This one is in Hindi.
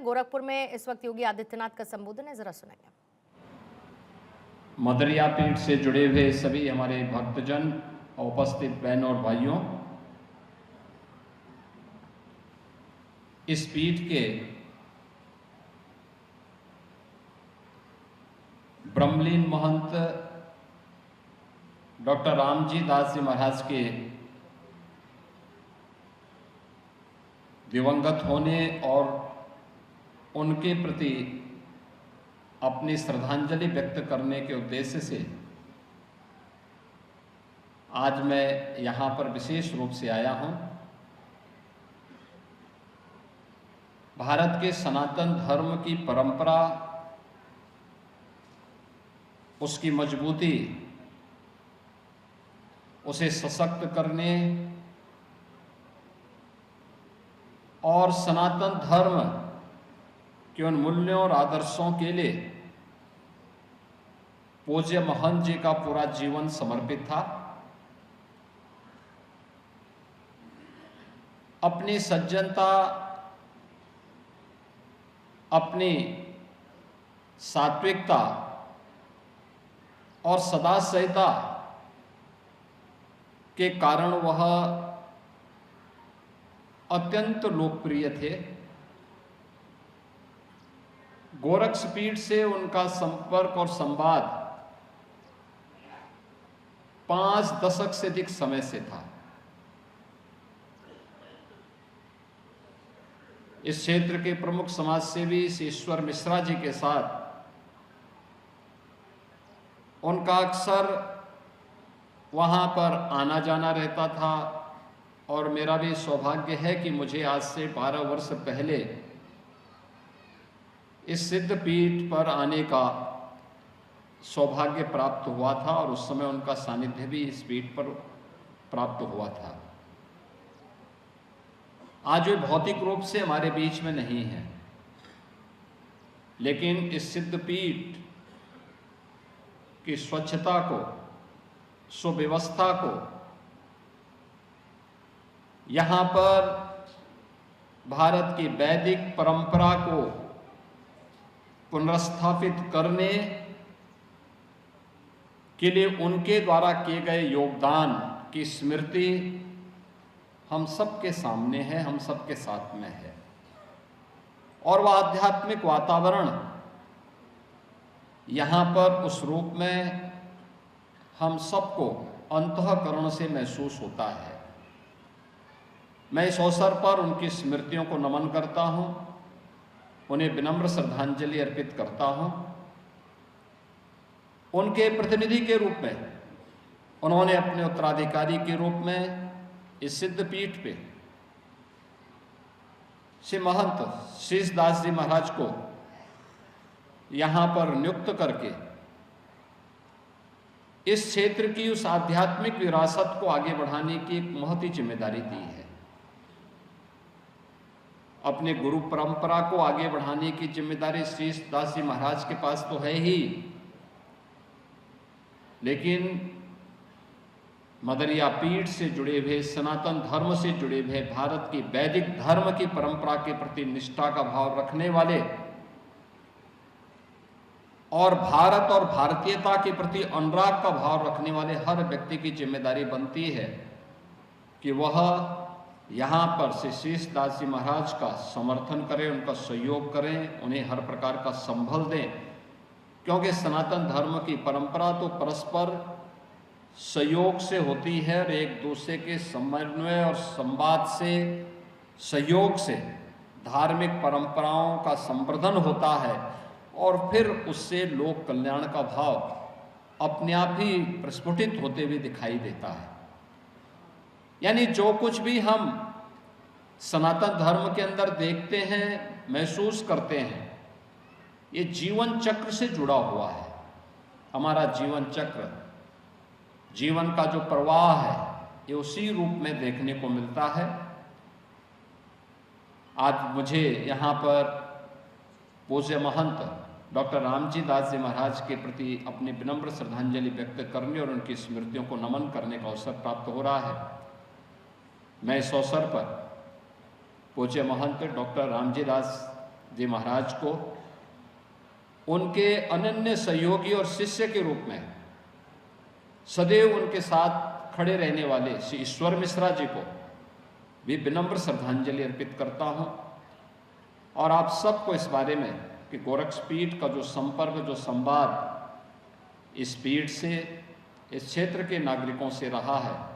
गोरखपुर में इस वक्त योगी आदित्यनाथ का संबोधन है, जरा सुनेंगे। मदरिया पीठ से जुड़े हुए सभी हमारे भक्तजन, उपस्थित बहन और भाइयों, इस पीठ के ब्रह्मलीन महंत डॉक्टर रामजी दास जी महाराज के दिवंगत होने और उनके प्रति अपनी श्रद्धांजलि व्यक्त करने के उद्देश्य से आज मैं यहाँ पर विशेष रूप से आया हूँ। भारत के सनातन धर्म की परंपरा, उसकी मजबूती, उसे सशक्त करने और सनातन धर्म के उन मूल्यों और आदर्शों के लिए पूज्य महंत जी का पूरा जीवन समर्पित था। अपनी सज्जनता, अपनी सात्विकता और सदाशयता के कारण वह अत्यंत लोकप्रिय थे। गोरक्षपीठ से उनका संपर्क और संवाद 5 दशक से अधिक समय से था। इस क्षेत्र के प्रमुख समाजसेवी श्री ईश्वर मिश्रा जी के साथ उनका अक्सर वहाँ पर आना जाना रहता था और मेरा भी सौभाग्य है कि मुझे आज से 12 वर्ष पहले इस सिद्ध पीठ पर आने का सौभाग्य प्राप्त हुआ था और उस समय उनका सानिध्य भी इस पीठ पर प्राप्त हुआ था। आज वे भौतिक रूप से हमारे बीच में नहीं है, लेकिन इस सिद्ध पीठ की स्वच्छता को, सुव्यवस्था को, यहाँ पर भारत की वैदिक परंपरा को पुनर्स्थापित करने के लिए उनके द्वारा किए गए योगदान की स्मृति हम सबके सामने है, हम सबके साथ में है। और वह आध्यात्मिक वातावरण यहाँ पर उस रूप में हम सबको अंतःकरण से महसूस होता है। मैं इस अवसर पर उनकी स्मृतियों को नमन करता हूँ, उन्हें विनम्र श्रद्धांजलि अर्पित करता हूँ। उनके प्रतिनिधि के रूप में उन्होंने अपने उत्तराधिकारी के रूप में इस सिद्ध पीठ पे श्री महंत शीश दास जी महाराज को यहाँ पर नियुक्त करके इस क्षेत्र की उस आध्यात्मिक विरासत को आगे बढ़ाने की एक महती जिम्मेदारी दी है। अपने गुरु परंपरा को आगे बढ़ाने की जिम्मेदारी शीश दास जी महाराज के पास तो है ही, लेकिन मदरिया पीठ से जुड़े हुए, सनातन धर्म से जुड़े हुए, भारत की वैदिक धर्म की परंपरा के प्रति निष्ठा का भाव रखने वाले और भारत और भारतीयता के प्रति अनुराग का भाव रखने वाले हर व्यक्ति की जिम्मेदारी बनती है कि वह यहाँ पर श्री शीश दास जी महाराज का समर्थन करें, उनका सहयोग करें, उन्हें हर प्रकार का संबल दें, क्योंकि सनातन धर्म की परंपरा तो परस्पर सहयोग से होती है और एक दूसरे के समन्वय और संवाद से, सहयोग से धार्मिक परंपराओं का संवर्धन होता है और फिर उससे लोक कल्याण का भाव अपने आप ही प्रस्फुटित होते हुए दिखाई देता है। यानी जो कुछ भी हम सनातन धर्म के अंदर देखते हैं, महसूस करते हैं, ये जीवन चक्र से जुड़ा हुआ है। हमारा जीवन चक्र, जीवन का जो प्रवाह है, ये उसी रूप में देखने को मिलता है। आज मुझे यहाँ पर पूज्य महंत डॉक्टर रामजी दास जी महाराज के प्रति अपनी विनम्र श्रद्धांजलि व्यक्त करने और उनकी स्मृतियों को नमन करने का अवसर प्राप्त हो रहा है। मैं इस अवसर पर पूज्य महंत डॉक्टर रामजी दास जी महाराज को उनके अनन्य सहयोगी और शिष्य के रूप में सदैव उनके साथ खड़े रहने वाले श्री ईश्वर मिश्रा जी को भी विनम्र श्रद्धांजलि अर्पित करता हूं। और आप सबको इस बारे में कि गोरक्षपीठ का जो संपर्क, जो संवाद इस पीठ से, इस क्षेत्र के नागरिकों से रहा है,